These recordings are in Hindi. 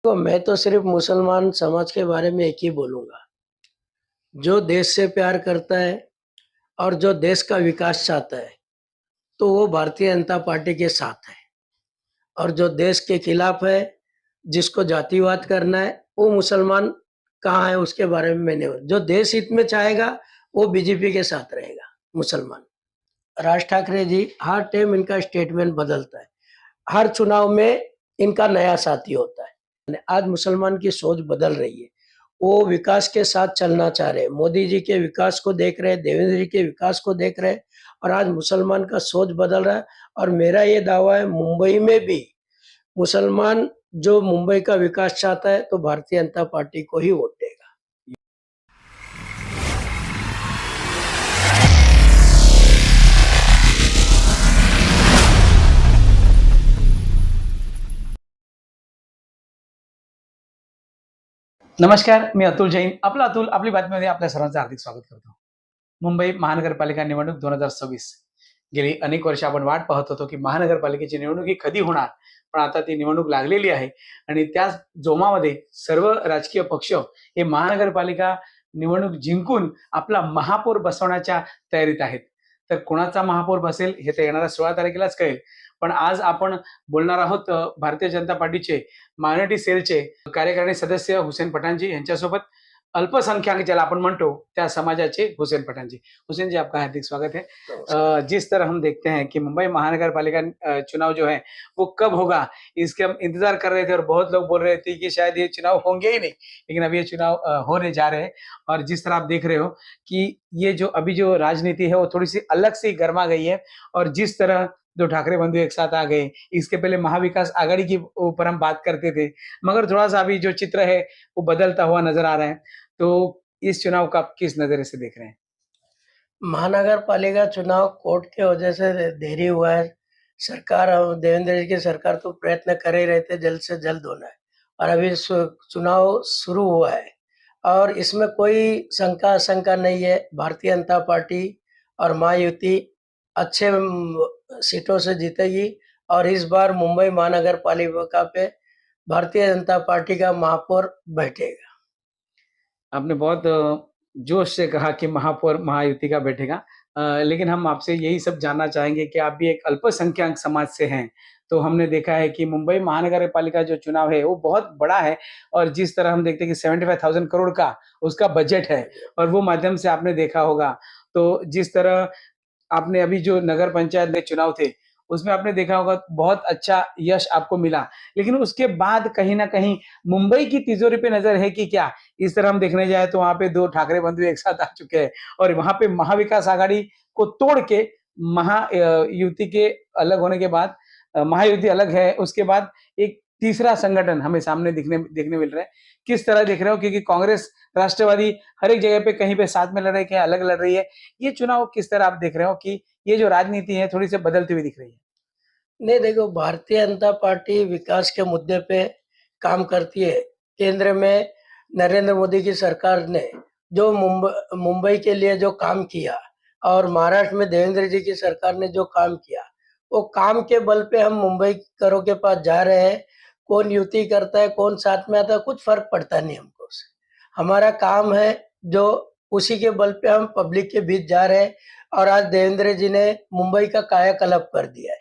तो मैं तो सिर्फ मुसलमान समाज के बारे में एक ही बोलूंगा। जो देश से प्यार करता है और जो देश का विकास चाहता है, तो वो भारतीय जनता पार्टी के साथ है। और जो देश के खिलाफ है, जिसको जातिवाद करना है, वो मुसलमान कहाँ है उसके बारे में मैंने जो देश हित में चाहेगा वो बीजेपी के साथ रहेगा। मुसलमान राज ठाकरे जी हर टाइम इनका स्टेटमेंट बदलता है, हर चुनाव में इनका नया साथी होता है। आज मुसलमान की सोच बदल रही है, वो विकास के साथ चलना चाह रहे हैं। मोदी जी के विकास को देख रहे हैं, देवेंद्र जी के विकास को देख रहे हैं, और आज मुसलमान का सोच बदल रहा है। और मेरा ये दावा है, मुंबई में भी मुसलमान जो मुंबई का विकास चाहता है, तो भारतीय जनता पार्टी को ही वोट देगा। नमस्कार, मी अतुल जैन. अतुल आपली बातमीमध्ये आपल्या सर्वांचं हार्दिक स्वागत करतो. मुंबई महानगरपालिका निवडणूक 2026 गेली अनेक वर्ष आपण वाट पाहत होतो की महानगरपालिकेची निवडणूक ही कधी होणार, पण आता ती निवडणूक लागलेली आहे आणि त्याच जोमामध्ये सर्व राजकीय पक्ष हे महानगरपालिका निवडणूक जिंकून आपला महापौर बसवण्याच्या तयारीत आहेत. तर कोणाचा महापौर बसेल हे तर येणाऱ्या 16 तारखेलाच कळेल. पण आज आपण बोलणार आहोत भारतीय जनता पार्टीचे मायनॉरिटी सेलचे कार्यकारिणी सदस्य हुसेन पठानजी यांच्यासोबत. अल्पसंख्याक ज्याला आपण म्हणतो त्या समाजाचे हुसेन पठान जी. हुसेन जी, आपका हार्दिक स्वागत है. जिस तरह हम देखते हैं कि मुंबई महानगर पालिका चुनाव जो है वो कब होगा, इसके हम इंतजार कर रहे थे और बहुत लोग बोल रहे थे कि शायद ये चुनाव होंगे ही नहीं, लेकिन अभी ये चुनाव होने जा रहे हैं. और जिस तरह आप देख रहे हो कि ये जो अभी जो राजनीति है वो थोड़ी सी अलग सी गर्मा गई है. और जिस तरह दो ठाकरे बंधु एक साथ आ गए, इसके पहले महाविकास आघाड़ी की ऊपर हम बात करते थे, मगर थोड़ा सा अभी जो चित्र है वो बदलता हुआ नजर आ रहा है. तो इस चुनाव का आप किस नजरिए से देख रहे हैं? महानगर पालिका चुनाव कोर्ट के वजह से देरी हुआ है। सरकार देवेंद्र जी की सरकार तो प्रयत्न कर ही रहे थे जल्द से जल्द होना है, और अभी चुनाव शुरू हुआ है और इसमें कोई शंका आशंका नहीं है। भारतीय जनता पार्टी और महायुति अच्छे सीटों से जीतेगी, और इस बार मुंबई महानगर पालिका पे भारतीय जनता पार्टी का महापौर बैठेगा। आपने बहुत जोश से कहा कि महापौर महायुति का बैठेगा, लेकिन हम आपसे यही सब जानना चाहेंगे कि आप भी एक अल्पसंख्यक समाज से हैं. तो हमने देखा है कि मुंबई महानगर पालिका जो चुनाव है वो बहुत बड़ा है, और जिस तरह हम देखते हैं कि 75,000 करोड़ का उसका बजट है, और वो माध्यम से आपने देखा होगा. तो जिस तरह आपने अभी जो नगर पंचायत के चुनाव थे उसमें आपने देखा होगा बहुत अच्छा यश आपको मिला, लेकिन उसके बाद कहीं ना कहीं मुंबई की तिजोरी पे नजर है कि क्या? इस तरह हम देखने जाए तो वहां पे दो ठाकरे बंधु एक साथ आ चुके हैं, और वहां पे महाविकास आघाड़ी को तोड़ के युति के अलग होने के बाद महायुति अलग है, उसके बाद एक तीसरा संगठन हमें सामने देखने मिल रहा है. किस तरह देख रहे हो, क्योंकि कांग्रेस राष्ट्रवादी हर एक जगह पे कहीं पे साथ में लड़ रही है, कहीं अलग लड़ रही है. ये चुनाव किस तरह आप देख रहे हो कि ये जो राजनीति है थोड़ी सी बदलती हुई दिख रही है? नहीं, देखो, भारतीय जनता पार्टी विकास के मुद्दे पे काम करती है। केंद्र में नरेंद्र मोदी की सरकार ने जो मुंबई के लिए जो काम किया, और महाराष्ट्र में देवेंद्र जी की सरकार ने जो काम किया, वो काम के बल पे हम मुंबई करों के पास जा रहे हैं। कौन युति करता है, कौन साथ में आता है, कुछ फर्क पड़ता नहीं हमको उससे। हमारा काम है जो उसी के बल पे हम पब्लिक के बीच जा रहे हैं। और आज देवेंद्र जी ने मुंबई का कायाकल्प कर दिया है।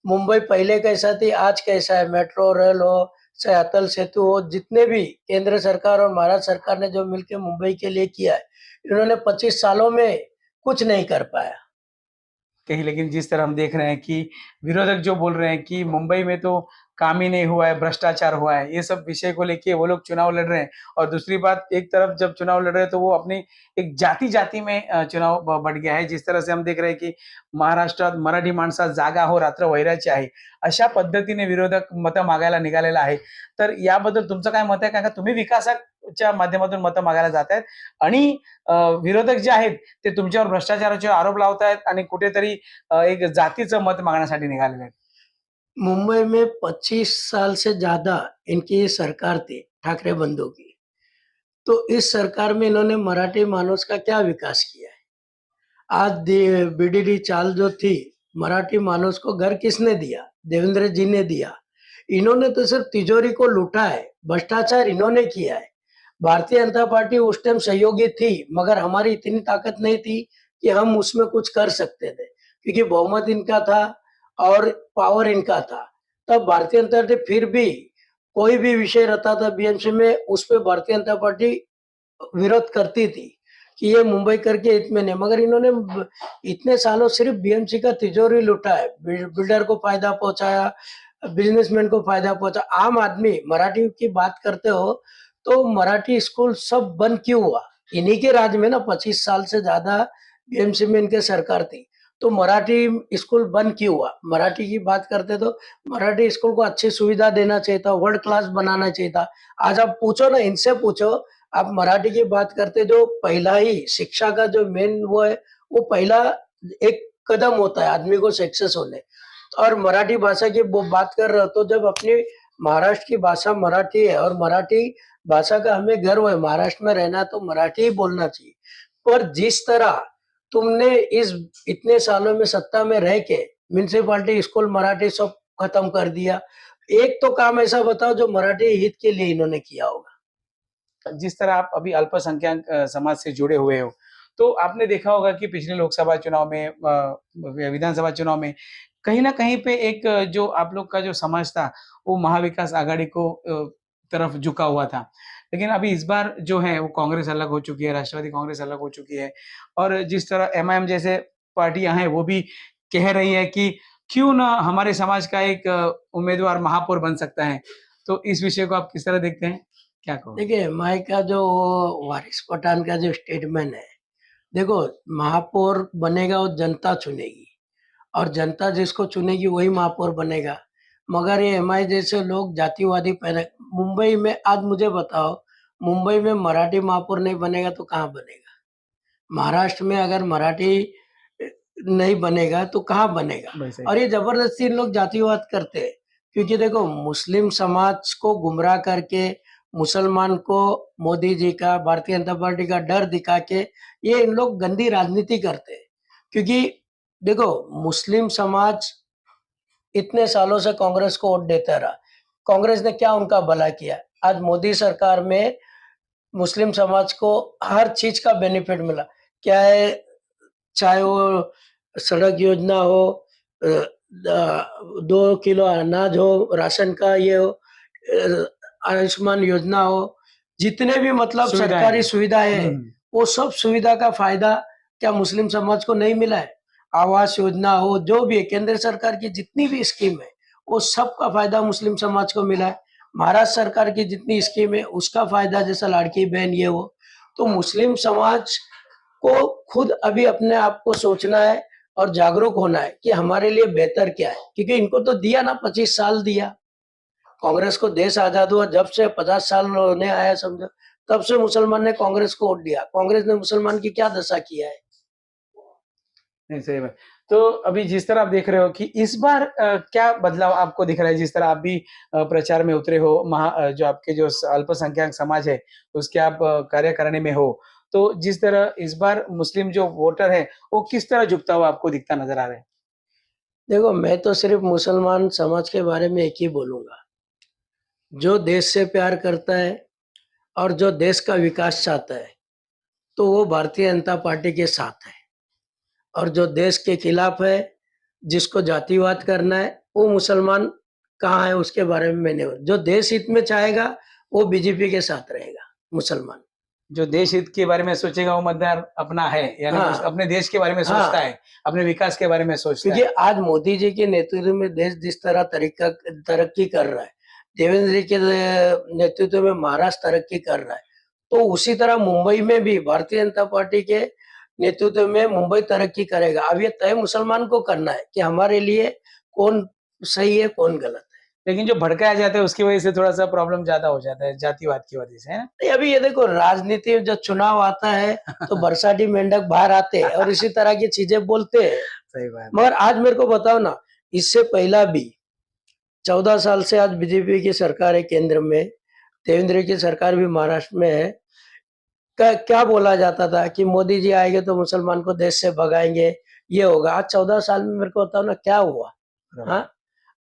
मुंबई पहले कैसा थी, आज कैसा है। मेट्रो रेल हो, चाहे अटल सेतु हो, जितने भी केंद्र सरकार और महाराष्ट्र सरकार ने जो मिलकर मुंबई के लिए किया है, इन्होंने 25 सालों में कुछ नहीं कर पाया कहीं. लेकिन जिस तरह हम देख रहे हैं कि विरोधक जो बोल रहे हैं कि मुंबई में तो काम ही नहीं हुआ है, भ्रष्टाचार हुआ है, ये सब विषय को लेके वो लोग चुनाव लड़ रहे हैं. और दूसरी बात, एक तरफ जब चुनाव लड़ रहे हैं तो वो अपनी एक जाती में चुनाव बढ़ गया है. जिस तरह से हम देख रहे हैं कि महाराष्ट्रात मराठी माणसात जागा हो रात्र वैराची आहे, अशा पद्धतीने विरोधक मतं मागायला निघालेला आहे. तर याबद्दल तुमचं काय मत आहे? कारण का तुम्ही विकासाच्या माध्यमातून मतं मागायला जात आहेत, आणि विरोधक जे आहेत ते तुमच्यावर भ्रष्टाचाराचे आरोप लावतायत आणि कुठेतरी एक जातीचं मत मागण्यासाठी निघालेले आहेत. मुंबई में 25 साल से ज्यादा इनकी सरकार थी, ठाकरे बंधु की। तो इस सरकार में इन्होंने मराठी मानुस का क्या विकास किया है? आज बीडीडी चाल जो थी, मराठी मानुस को घर किसने दिया? देवेंद्र जी ने दिया। इन्होंने तो सिर्फ तिजोरी को लूटा है, भ्रष्टाचार इन्होंने किया है। भारतीय जनता पार्टी उस टाइम सहयोगी थी, मगर हमारी इतनी ताकत नहीं थी कि हम उसमें कुछ कर सकते थे, क्योंकि बहुमत इनका था और पावर इनका था। तब भारतीय जनता पार्टी फिर भी कोई भी विषय रहता था बीएमसी में, उस पे भारतीय जनता पार्टी विरोध करती थी कि ये मुंबई करके हित में नहीं, मगर इन्होंने इतने सालों सिर्फ बीएमसी का तिजोरी लूटा है। बिल्डर को फायदा पहुंचाया, बिजनेसमैन को फायदा पहुंचा। आम आदमी मराठी की बात करते हो तो मराठी स्कूल सब बंद क्यों हुआ? इन्हीं के राज में ना 25 साल से ज्यादा बीएमसी में इनके सरकार थी, तो मराठी स्कूल बंद क्यों हुआ? मराठी की बात करते तो मराठी स्कूल को अच्छी सुविधा देना चाहिए था, वर्ल्ड क्लास बनाना चाहिए था। आज आप पूछो ना, इनसे पूछो, आप मराठी की बात करते, जो पहला ही शिक्षा का जो मेन वो है, वो पहला एक कदम होता है आदमी को सक्सेस होने। और मराठी भाषा की वो बात कर रहे हो तो जब अपनी महाराष्ट्र की भाषा मराठी है और मराठी भाषा का हमें गर्व है, महाराष्ट्र में रहना तो मराठी ही बोलना चाहिए। पर जिस तरह तुमने इस इतने सालों में सत्ता में रह के म्यूनिसिपालिटी स्कूल मराठी सब खत्म कर दिया, एक तो काम ऐसा बताओ जो मराठी हित के लिए इन्होंने किया होगा। जिस तरह आप अभी अल्पसंख्यक समाज से जुड़े हुए हो, तो आपने देखा होगा कि पिछले लोकसभा चुनाव में विधानसभा चुनाव में कहीं न कहीं पे एक जो आप लोग का जो समाज था, वो महाविकास आघाड़ी को तरफ झुका हुआ था। लेकिन अभी इस बार जो है वो कांग्रेस अलग हो चुकी है, राष्ट्रवादी कांग्रेस अलग हो चुकी है और जिस तरह एमआईएम जैसे पार्टियाँ हैं, वो भी कह रही है कि क्यों ना हमारे समाज का एक उम्मीदवार महापौर बन सकता है। तो इस विषय को आप किस तरह देखते हैं? क्या कहोगे? देखिए, माई का जो वारिस पठान का जो स्टेटमेंट है, देखो, महापौर बनेगा वो जनता चुनेगी और जनता जिसको चुनेगी वही महापौर बनेगा। मगर ये एमआई जैसे लोग जातिवादी पैदा, मुंबई में आज मुझे बताओ, मुंबई में मराठी महापौर नहीं बनेगा तो कहाँ बनेगा? महाराष्ट्र में अगर मराठी नहीं बनेगा तो कहाँ बनेगा? वैसे ही। और ये जबरदस्ती इन लोग जातिवाद करते हैं, क्योंकि देखो, मुस्लिम समाज को गुमराह करके, मुसलमान को मोदी जी का, भारतीय जनता पार्टी का डर दिखा के ये इन लोग गंदी राजनीति करते हैं। क्योंकि देखो, मुस्लिम समाज इतने सालों से कांग्रेस को वोट देता रहा, कांग्रेस ने क्या उनका भला किया? आज मोदी सरकार में मुस्लिम समाज को हर चीज का बेनिफिट मिला। क्या है? चाहे वो सड़क योजना हो, 2 किलो अनाज हो, राशन का ये हो, आयुष्मान योजना हो, जितने भी मतलब सुविधाएं सरकारी हैं। सुविधाएं हैं, हम्म। वो सब सुविधा का फायदा क्या मुस्लिम समाज को नहीं मिला है? आवास योजना हो, जो भी है, केंद्र सरकार की जितनी भी स्कीम है, वो सब का फायदा मुस्लिम समाज को मिला है। महाराष्ट्र सरकार की जितनी स्कीम है उसका फायदा, जैसा लाड़की बहन ये हो, तो मुस्लिम समाज को खुद अभी अपने आप को सोचना है और जागरूक होना है कि हमारे लिए बेहतर क्या है। क्योंकि इनको तो दिया ना, 25 साल दिया कांग्रेस को, देश आजाद हुआ जब से 50 साल होने आया समझो, तब से मुसलमान ने कांग्रेस को वोट दिया। कांग्रेस ने मुसलमान की क्या दशा किया है? नहीं, सही बात। तो अभी जिस तरह आप देख रहे हो कि इस बार क्या बदलाव आपको दिख रहा है? जिस तरह आप भी प्रचार में उतरे हो, जो आपके जो अल्पसंख्यक समाज है, उसके आप कार्यकारिणी में हो, तो जिस तरह इस बार मुस्लिम जो वोटर है, वो किस तरह झुकता हुआ आपको दिखता नजर आ रहा है? देखो, मैं तो सिर्फ मुसलमान समाज के बारे में एक ही बोलूंगा, जो देश से प्यार करता है और जो देश का विकास चाहता है, तो वो भारतीय जनता पार्टी के साथ है। और जो देश के खिलाफ है, जिसको जातिवाद करना है, वो मुसलमान कहाँ है उसके बारे में मैंने, जो देश हित में चाहेगा वो बीजेपी के साथ रहेगा, मुसलमान। जो देश हित के बारे में सोचेगा वो मतदार अपना है, यानी हाँ, अपने देश के बारे में सोचता हाँ, है, अपने विकास के बारे में सोचता क्योंकि है। आज मोदी जी के नेतृत्व में देश जिस तरह तरक्की कर रहा है, देवेंद्र जी के नेतृत्व में महाराष्ट्र तरक्की कर रहा है, तो उसी तरह मुंबई में भी भारतीय जनता पार्टी के नेतृत्व में मुंबई तरक्की करेगा। अब ये तय मुसलमान को करना है कि हमारे लिए कौन सही है, कौन गलत है। लेकिन जो भड़काया जाता है उसकी वजह से थोड़ा-सा प्रॉब्लम ज़्यादा हो जाता है, जातिवाद की वजह से, है ना? नहीं, अभी ये देखो, राजनीति में जब चुनाव आता है तो बरसाती मेंढक बाहर आते हैं और इसी तरह की चीजें बोलते हैं। सही बात है। मगर आज मेरे को बताओ ना, इससे पहला भी 14 साल से आज बीजेपी की सरकार है केंद्र में, देवेंद्र की सरकार भी महाराष्ट्र में है। क्या बोला जाता था कि मोदी जी आएंगे तो मुसलमान को देश से भगाएंगे, ये होगा। आज 14 साल में मेरे को बताओ ना क्या हुआ? हाँ,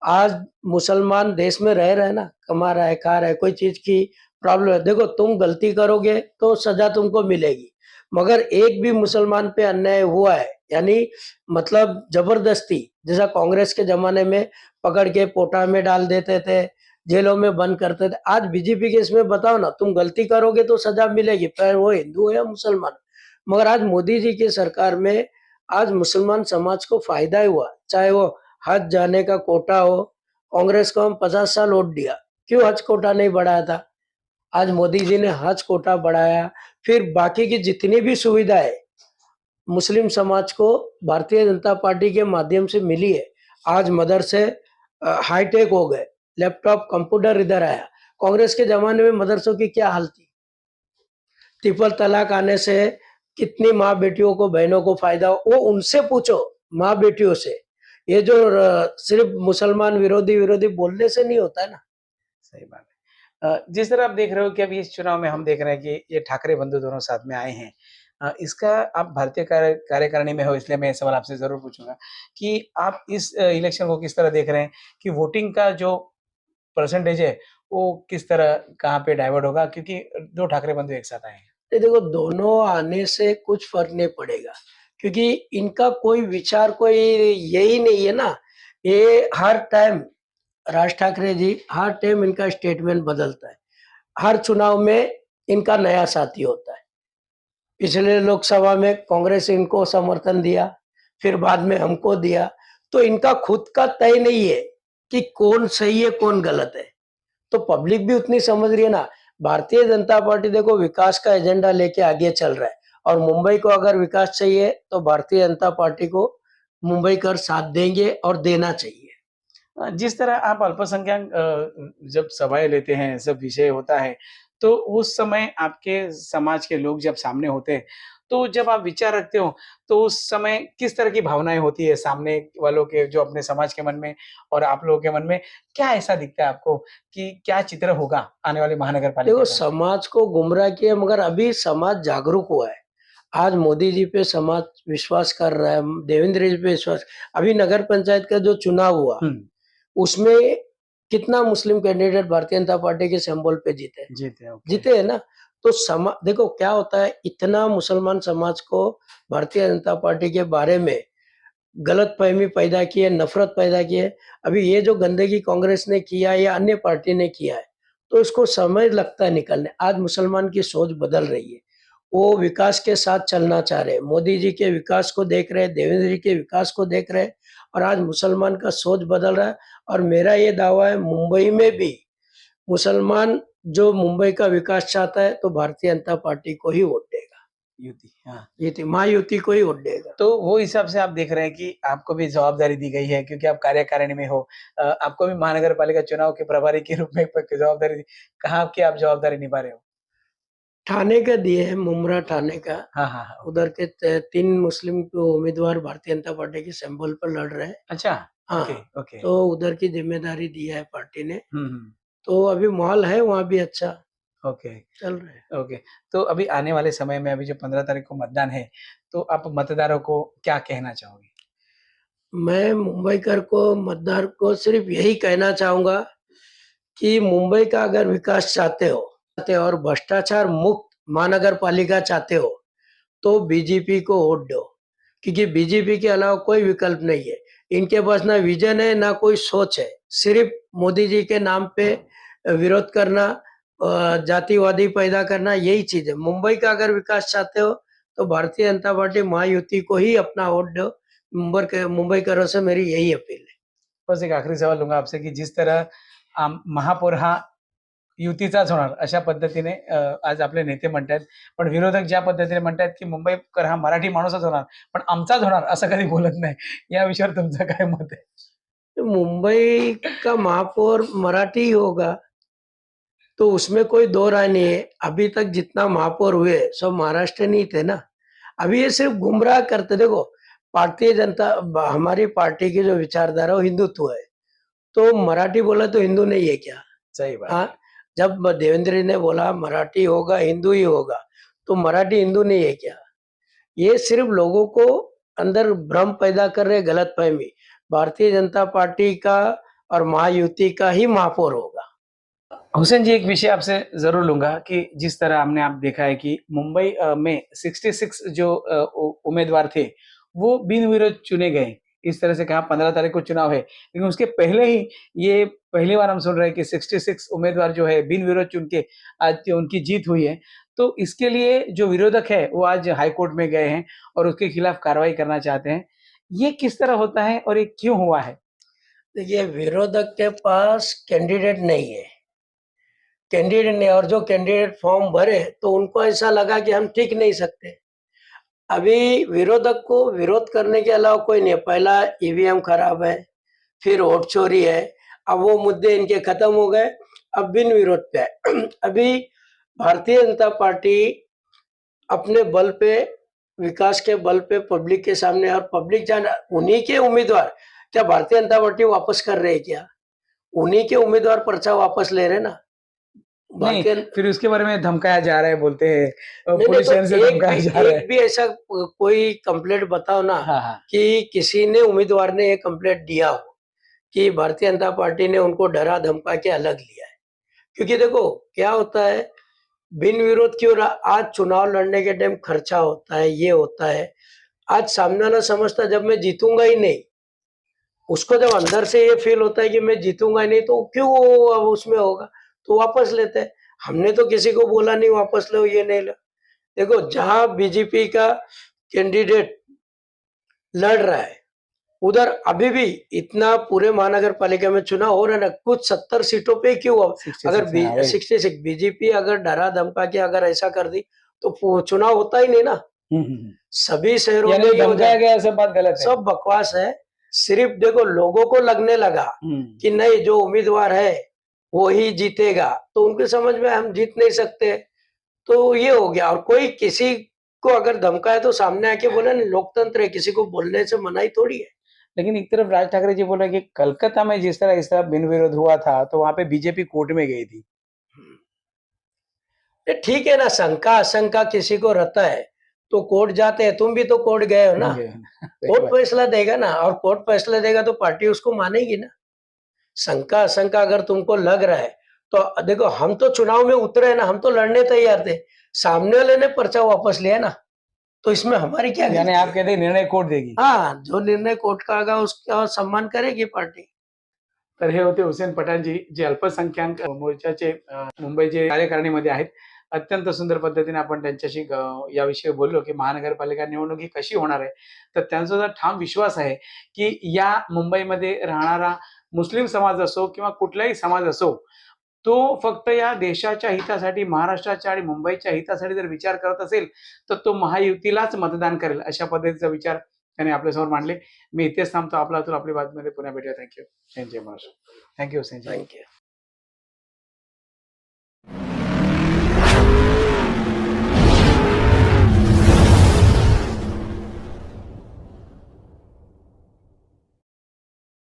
आज मुसलमान देश में रह रहे हैं ना, कमा रहा है, खा रहा है, कोई चीज की प्रॉब्लम है, देखो तुम गलती करोगे तो सजा तुमको मिलेगी, मगर एक भी मुसलमान पे अन्याय हुआ है, यानी मतलब जबरदस्ती, जैसा कांग्रेस के जमाने में पकड़ के पोटा में डाल देते थे, जेलों में बंद करते थे, आज बीजेपी के इसमें बताओ ना, तुम गलती करोगे तो सजा मिलेगी, चाहे वो हिंदू हो या मुसलमान। मगर आज मोदी जी की सरकार में आज मुसलमान समाज को फायदा ही हुआ, चाहे वो हज जाने का कोटा हो, कांग्रेस को हम 50 साल वोट दिया, क्यों हज कोटा नहीं बढ़ाया था? आज मोदी जी ने हज कोटा बढ़ाया, फिर बाकी की जितनी भी सुविधाएं मुस्लिम समाज को भारतीय जनता पार्टी के माध्यम से मिली है। आज मदरसे हाईटेक हो गए, लैपटॉप कंप्यूटर इधर आया। कांग्रेस के जमाने में मदरसों की क्या हाल थी? ट्रिपल तलाक आने से कितनी माँ बेटियों को, बहनों को फायदा हो, वो उनसे पूछो, माँ बेटियों से। ये जो सिर्फ मुसलमान विरोधी विरोधी बोलने से नहीं होता है ना। सही बात है। जिस तरह आप देख रहे हो कि अभी इस चुनाव में हम देख रहे हैं कि ये ठाकरे बंधु दोनों साथ में आए हैं। इसका आप भारतीय कार्यकारिणी में हो, इसलिए मैं ये सवाल आपसे ज़रूर पूछूँगा कि आप इस इलेक्शन को किस तरह देख रहे हैं कि वोटिंग का जो परसेंटेज है, वो किस तरह कहाँ पे डाइवर्ट होगा? क्योंकि 2 ठाकरे बंधु एक साथ आए हैं। ये देखो, दोनों आने से कुछ फर्क नहीं पड़ेगा, क्योंकि इनका कोई विचार, कोई यही नहीं है ना। ये हर टाइम, राज ठाकरे जी हर टाइम इनका स्टेटमेंट बदलता है, हर चुनाव में इनका नया साथी होता है। पिछले लोकसभा में कांग्रेस इनको समर्थन दिया, फिर बाद में हमको दिया, तो इनका खुद का तय नहीं है कि कौन सही है कौन गलत है। तो पब्लिक भी उतनी समझ रही है ना। भारतीय जनता पार्टी देखो विकास का एजेंडा लेके आगे चल रहा है, और मुंबई को अगर विकास चाहिए तो भारतीय जनता पार्टी को मुंबई कर साथ देंगे और देना चाहिए। जिस तरह आप अल्पसंख्यक जब सभाएँ लेते हैं, सब विषय होता है, तो उस समय आपके समाज के लोग जब सामने होते हैं, तो जब आप विचार रखते हो, तो उस समय किस तरह की भावनाएँ होती है सामने वालों के, जो अपने समाज के मन में और आप लोगों के मन में? क्या ऐसा दिखता है आपको कि क्या चित्र होगा आने वाली महानगर पालिका देखो, का? समाज को गुमराह किया, मगर अभी समाज जागरूक हुआ है। आज मोदी जी पे समाज विश्वास कर रहा है, देवेंद्र जी पे विश्वास। अभी नगर पंचायत का जो चुनाव हुआ, हुँ, उसमें कितना मुस्लिम कैंडिडेट भारतीय जनता पार्टी के सिंबल पे जीते? जीते, ओके। जीते है ना। तो देखो क्या होता है, इतना मुसलमान समाज को भारतीय जनता पार्टी के बारे में गलतफहमी पैदा की है, नफरत पैदा की है। अभी ये जो गंदगी कांग्रेस ने किया है या अन्य पार्टी ने किया है, तो इसको समय लगता है निकलने। आज मुसलमान की सोच बदल रही है, वो विकास के साथ चलना चाह रहे हैं, मोदी जी के विकास को देख रहे हैं, देवेंद्र जी के विकास को देख रहे हैं, और आज मुसलमान का सोच बदल रहा है। और मेरा ये दावा है, मुंबई में भी मुसलमान जो मुंबई का विकास चाहता है, तो भारतीय जनता पार्टी को ही वोट देगा। युति, हाँ। युति, महायुति को ही वोट देगा। तो वो हिसाब से आप देख रहे हैं कि आपको भी जवाबदारी दी गई है क्योंकि आप कार्यकारिणी में हो। आपको भी महानगर पालिका चुनाव के प्रभारी के रूप में एक जवाबदारी दी। कहाँ की आप जवाबदारी निभा रहे हो? ठाणे का दिए है, मुमरा ठाणे का। हाँ, हाँ, हाँ। उधर के 3 मुस्लिम उम्मीदवार भारतीय जनता पार्टी के सिंबल पर लड़ रहे हैं। अच्छा, ओके, हाँ, ओके। तो उधर की जिम्मेदारी दी है पार्टी ने। हुँ, हुँ। तो अभी माहौल है वहाँ भी अच्छा ओके, चल रहा है। ओके। तो अभी आने वाले समय में अभी जो 15 तारीख को मतदान है, तो आप मतदारों को क्या कहना चाहोगे? मैं मुंबईकर को, मतदार को सिर्फ यही कहना चाहूँगा कि मुंबई का अगर विकास चाहते हो और भ्रष्टाचार मुक्त महानगर पालिका चाहते हो, तो बीजेपी को वोट दो, क्योंकि बीजेपी के अलावा कोई विकल्प नहीं है। इनके पास ना विजन है, ना कोई सोच है। सिर्फ मोदी जी के नाम पे विरोध करना, जातिवादी पैदा करना, यही चीज है। मुंबई का अगर विकास चाहते हो, तो भारतीय जनता पार्टी महायुति को ही अपना वोट दो। मुंबईकरों से मेरी यही अपील है। बस एक आखरी सवाल लूँगा आपसे कि जिस तरह महापौर हा युतीचाच होणार अशा पद्धतीने आज आपले नेते म्हणतायत. पण विरोधक ज्या पद्धतीने म्हणतायत, की मुंबईकर हा मराठी माणूसच होणार, पण आमचाच होणार असं कधी बोलत नाही. या विषयावर तुमचं काय मत आहे? मुंबई का महापौर मराठी ही होगा, तो उसमें कोई दो राय नहीं है। अभी तक जितना महापौर हुए सब महाराष्ट्र नहीं थे ना। अभी ये सिर्फ गुमराह करते। देखो, भारतीय जनता हमारी पार्टी की जो विचारधारा वो हिंदुत्व है, तो मराठी बोला तो हिंदू नहीं है क्या? सही बात हाँ, है. जब देवेंद्र जी ने बोला मराठी होगा हिंदू ही होगा, तो मराठी हिंदू नहीं है क्या? ये सिर्फ लोगों को अंदर भ्रम पैदा कर रहे, गलतफहमी। भारतीय जनता पार्टी का और महायुति का ही महापौर होगा। हुसैन जी, एक विषय आपसे जरूर लूंगा कि जिस तरह हमने आप देखा है कि मुंबई में 66 जो उम्मीदवार थे वो बिन विरोध चुने गए। इस तरह से कहा 15 तारीख को चुनाव है, लेकिन उसके पहले ही ये पहली बार हम सुन रहे हैं कि 66 उम्मीदवार जो है बिन विरोध चुन के आज उनकी जीत हुई है। तो इसके लिए जो विरोधक है वो आज हाईकोर्ट में गए हैं और उसके खिलाफ कार्रवाई करना चाहते हैं। ये किस तरह होता है और ये क्यों हुआ है? देखिए, विरोधक के पास कैंडिडेट नहीं है, कैंडिडेट नहीं, और जो कैंडिडेट फॉर्म भरे तो उनको ऐसा लगा कि हम टिक नहीं सकते। अभी विरोधक को विरोध करने के अलावा कोई नहीं है। पहला ईवीएम खराब है, फिर वोट चोरी है, अब वो मुद्दे इनके खत्म हो गए, अब बिन विरोध पे है। अभी भारतीय जनता पार्टी अपने बल पे, विकास के बल पे पब्लिक के सामने, और पब्लिक जान उन्हीं के उम्मीदवार, क्या भारतीय जनता पार्टी वापस कर रहे है क्या? उन्हीं के उम्मीदवार पर्चा वापस ले रहे ना। नहीं, भारतीय फिर उसके बारे में धमकाया जा रहा है, बोलते हैं नहीं, पुलिस तो से धमकाया जा रहा है। एक भी ऐसा कोई कंप्लेंट बताओ ना हाँ, हाँ। कि किसी ने, उम्मीदवार ने ये कंप्लेंट दिया हो कि भारतीय जनता पार्टी ने उनको डरा धमका के अलग लिया है। क्योंकि देखो क्या होता है, बिन विरोध क्यों रहा? आज चुनाव लड़ने के टाइम खर्चा होता है, ये होता है। आज सामने वाला समझता जब मैं जीतूंगा ही नहीं, उसको जब अंदर से ये फील होता है कि मैं जीतूंगा ही नहीं, तो क्यों वो अब उसमें होगा, तो वापस लेते हैं। हमने तो किसी को बोला नहीं वापस लो, ये नहीं लो। देखो, जहां बीजेपी का कैंडिडेट लड़ रहा है, उधर अभी भी इतना पूरे महानगर पालिका में चुनाव हो रहा है ना, कुछ 70 सीटों पे क्यों? अगर 66 बीजेपी अगर डरा धमका के अगर ऐसा कर दी तो चुनाव होता ही नहीं ना। सभी शहरों में ये हो धमकाया गया, सब बात गलत है। सब बकवास है। सिर्फ देखो, लोगों को लगने लगा कि नहीं, जो उम्मीदवार है वो ही जीतेगा, तो उनके समझ में हम जीत नहीं सकते, तो ये हो गया। और कोई किसी को अगर धमकाए तो सामने आके बोले ना, लोकतंत्र है, किसी को बोलने से मनाही थोड़ी है। लेकिन एक तरफ राज ठाकरे जी बोल रहे हैं कि कलकत्ता में जिस तरह इस तरह बिन विरोध हुआ था तो वहां पे बीजेपी कोर्ट में गई थी। ठीक है ना, शंका आशंका किसी को रहता है तो कोर्ट जाते हैं। तुम भी तो कोर्ट गए हो ना, कोर्ट फैसला देगा ना, और कोर्ट फैसला देगा तो पार्टी उसको मानेगी ना। शंका आशंका अगर तुमको लग रहा है तो देखो, हम तो चुनाव में उतरे ना, हम तो लड़ने तैयार थे, सामने वाले ने पर्चा वापस लिया ना, तो इसमें हमारी क्या यानी आप कहते हैं निर्णय कोर्ट देगी? हाँ, जो निर्णय कोर्ट का आएगा उसका सम्मान करेगी पार्टी। तर हे होते हुसेन पठाण जी, जे अल्पसंख्याक मोर्चाचे मुंबईचे कार्यकारिणीमध्ये आहेत. अत्यंत सुंदर पद्धतीने आपण त्यांच्याशी याविषयी बोललो की महानगरपालिका निवडणूक ही कशी होणार आहे. तर त्यांचा जर ठाम विश्वास आहे की या मुंबईमध्ये राहणारा मुस्लिम समाज असो किंवा कुठलाही समाज असो, तो फक्त या देशाच्या हितासाठी, महाराष्ट्राच्या आणि मुंबईच्या हितासाठी जर विचार करत असेल तर तो महायुतीलाच मतदान करेल, अशा पद्धतीचा विचार त्यांनी आपल्यासमोर मांडले. मी इथेच थांबतो. आपला अतुल आपली बातमीमध्ये पुन्हा भेटूया. थँक्यू. जय महाराष्ट्र. थँक्यू. थँक्यू.